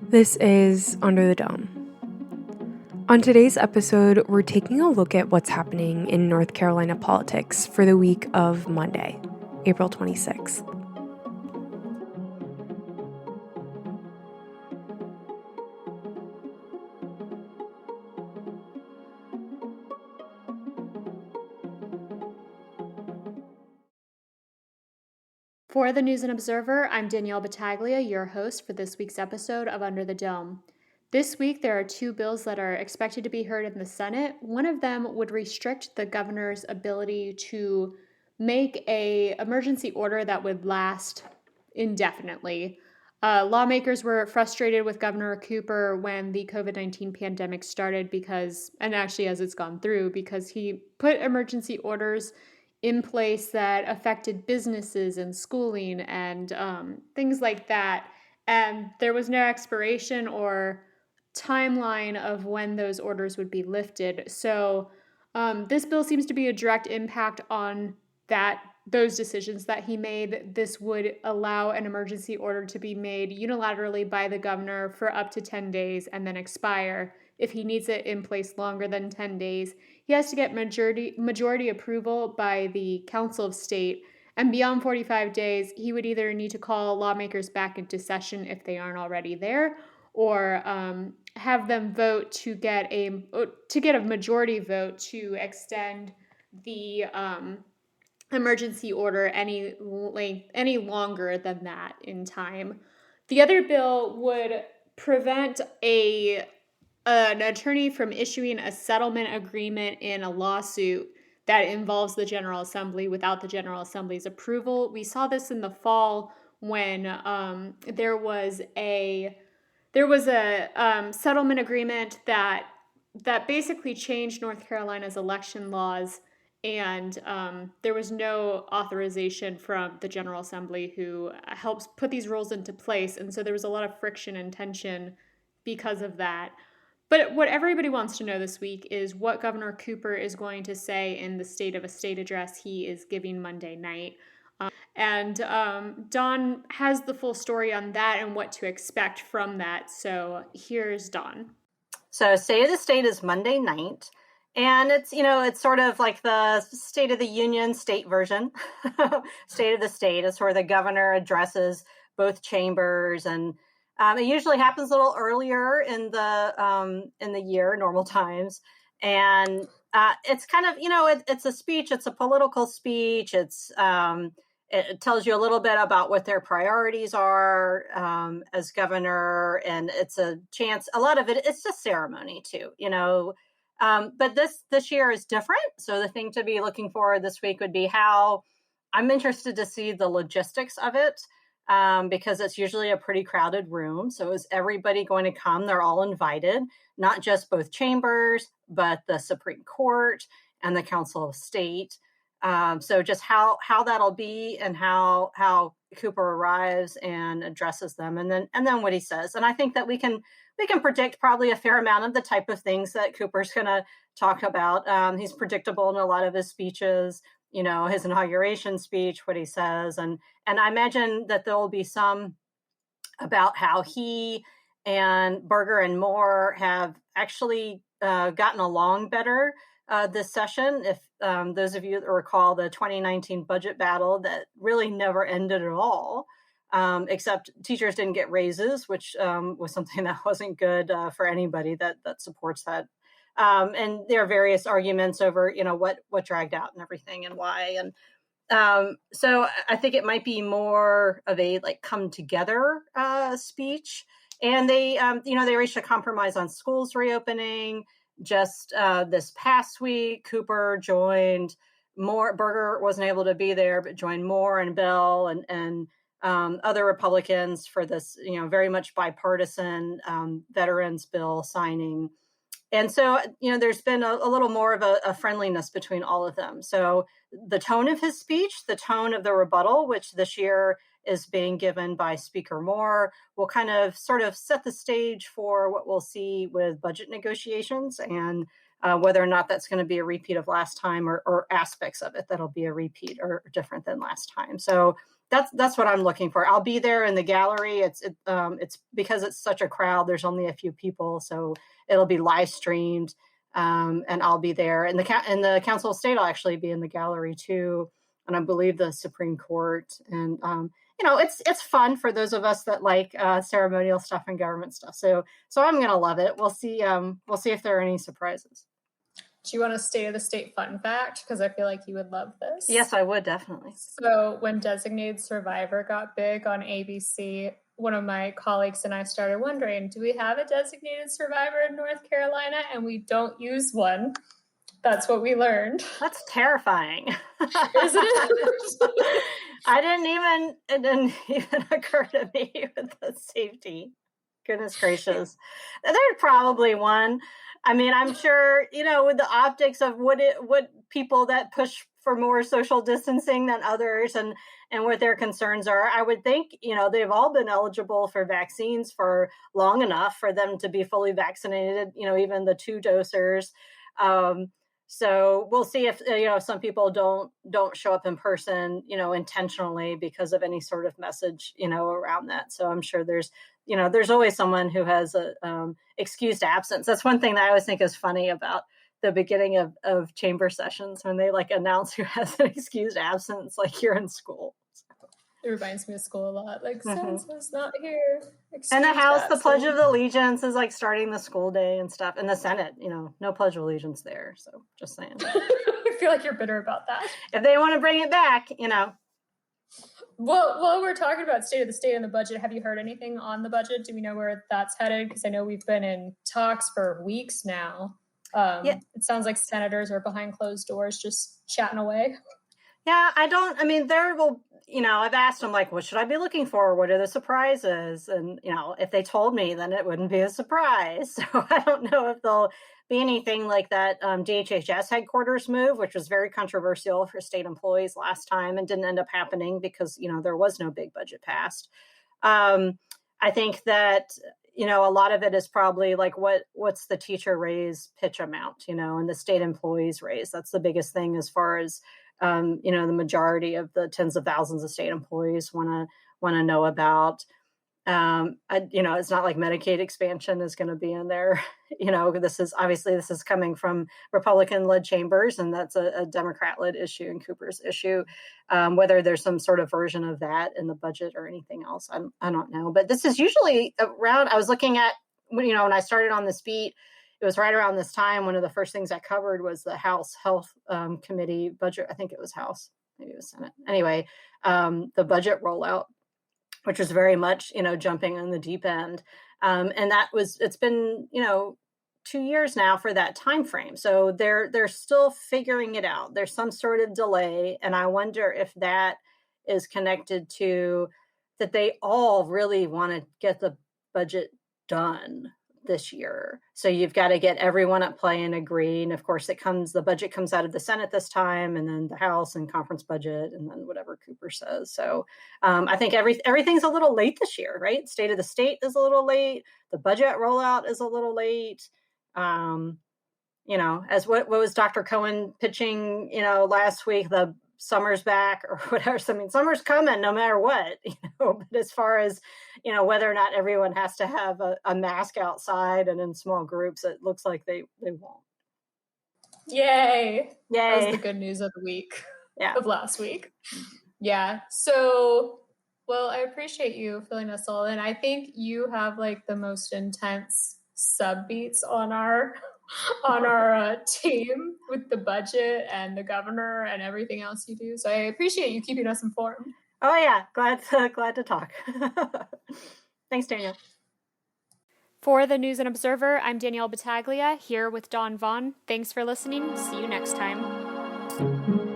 This is Under the Dome. On today's episode, we're taking a look at what's happening in North Carolina politics for the week of Monday, April 26th. For the News and Observer, I'm Danielle Battaglia, your host for this week's episode of Under the Dome. This week, there are two bills that are expected to be heard in the Senate. One of them would restrict the governor's ability to make an emergency order that would last indefinitely. Lawmakers were frustrated with Governor Cooper when the COVID-19 pandemic started and actually as it's gone through, because he put emergency orders in place that affected businesses and schooling and things like that. And there was no expiration or timeline of when those orders would be lifted. So this bill seems to be a direct impact on those decisions that he made. This would allow an emergency order to be made unilaterally by the governor for up to 10 days and then expire. If he needs it in place longer than 10 days, he has to get majority approval by the Council of State. And beyond 45 days, he would either need to call lawmakers back into session if they aren't already there, or have them vote to get a majority vote to extend the emergency order any longer than that in time. The other bill would prevent an attorney from issuing a settlement agreement in a lawsuit that involves the General Assembly without the General Assembly's approval. We saw this in the fall when there was a settlement agreement that basically changed North Carolina's election laws, and there was no authorization from the General Assembly, who helps put these rules into place. And so there was a lot of friction and tension because of that. But what everybody wants to know this week is what Governor Cooper is going to say in the State of a State address he is giving Monday night. And Dawn has the full story on that and what to expect from that. So here's Dawn. So State of the State is Monday night. And it's sort of like the State of the Union state version. State of the State is where the governor addresses both chambers, and it usually happens a little earlier in the year, normal times. And it's kind of, it's a speech. It's a political speech. It tells you a little bit about what their priorities are as governor, and it's a chance. A lot of it's just ceremony too, but this year is different. So the thing to be looking for this week would be how I'm interested to see the logistics of it, because it's usually a pretty crowded room. So is everybody going to come? They're all invited, not just both chambers, but the Supreme Court and the Council of State. So just how that'll be, and how Cooper arrives and addresses them, and then what he says. And I think that we can predict probably a fair amount of the type of things that Cooper's going to talk about. He's predictable in a lot of his speeches, his inauguration speech, what he says. And I imagine that there will be some about how he and Berger and Moore have actually gotten along better this session. If those of you that recall the 2019 budget battle that really never ended at all, except teachers didn't get raises, which was something that wasn't good for anybody that supports that. And there are various arguments over, what dragged out and everything and why. And so I think it might be more of a come together speech. And they reached a compromise on schools reopening. Just this past week, Cooper joined Moore. Berger wasn't able to be there, but joined Moore and Bell and other Republicans for this, very much bipartisan veterans bill signing. And so, there's been a little more of a friendliness between all of them. So the tone of his speech, the tone of the rebuttal, which this year is being given by Speaker Moore, will kind of sort of set the stage for what we'll see with budget negotiations, and whether or not that's going to be a repeat of last time, or aspects of it that'll be a repeat or different than last time. So that's what I'm looking for. I'll be there in the gallery. It's because it's such a crowd. There's only a few people, so it'll be live streamed, and I'll be there. And the Council of State will actually be in the gallery too, and I believe the Supreme Court. And it's fun for those of us that like ceremonial stuff and government stuff. So I'm gonna love it. We'll see. We'll see if there are any surprises. Do you want a state of the state fun fact? Because I feel like you would love this. Yes, I would, definitely. So when Designated Survivor got big on ABC, one of my colleagues and I started wondering, do we have a designated survivor in North Carolina? And we don't use one. That's what we learned. That's terrifying. Isn't it? It didn't even occur to me with the safety. Goodness gracious. There's probably one. I mean, I'm sure, with the optics of what people that push for more social distancing than others and what their concerns are, I would think, they've all been eligible for vaccines for long enough for them to be fully vaccinated, even the 2 dosers. So we'll see if, some people don't show up in person, intentionally because of any sort of message, around that. So I'm sure there's always someone who has a excused absence. That's one thing that I always think is funny about the beginning of chamber sessions when they announce who has an excused absence, like you're in school. It reminds me of school a lot. So-and-so's not here. And the House, the Pledge of Allegiance is starting the school day and stuff. And the Senate, no Pledge of Allegiance there. So just saying. I feel like you're bitter about that. If they want to bring it back, Well, while we're talking about state of the state and the budget, have you heard anything on the budget? Do we know where that's headed? Because I know we've been in talks for weeks now. It sounds like senators are behind closed doors just chatting away. Yeah, I've asked them, what should I be looking for? What are the surprises? And, if they told me, then it wouldn't be a surprise. So I don't know if there'll be anything like that DHHS headquarters move, which was very controversial for state employees last time and didn't end up happening because, there was no big budget passed. I think that, a lot of it is probably what's the teacher raise pitch amount, and the state employees raise. That's the biggest thing as far as, the majority of the tens of thousands of state employees want to know about. It's not like Medicaid expansion is going to be in there. This is coming from Republican-led chambers, and that's a Democrat-led issue and Cooper's issue. Whether there's some sort of version of that in the budget or anything else, I don't know. But this is usually around. I was looking at when I started on this beat. It was right around this time. One of the first things I covered was the House Health Committee budget. I think it was House, maybe it was Senate. Anyway, the budget rollout, which was very much, jumping on the deep end. And it's been, 2 years now for that time frame. So they're still figuring it out. There's some sort of delay. And I wonder if that is connected to that they all really want to get the budget done this year. So you've got to get everyone at play and agree. And of course the budget comes out of the Senate this time, and then the House and conference budget, and then whatever Cooper says. So I think everything's a little late this year, right? State of the state is a little late. The budget rollout is a little late. As what was Dr. Cohen pitching, last week, the summer's back or whatever. So, I mean, summer's coming no matter what, but as far as, whether or not everyone has to have a mask outside and in small groups, it looks like they won't. Yay. That was the good news of the week. Of last week. Yeah. So, well, I appreciate you filling us all in. I think you have the most intense sub beats on our team with the budget and the governor and everything else you do. So I appreciate you keeping us informed. Oh yeah, glad to talk. Thanks, Danielle. For the News and Observer, I'm Danielle Battaglia here with Dawn Vaughan. Thanks for listening. See you next time.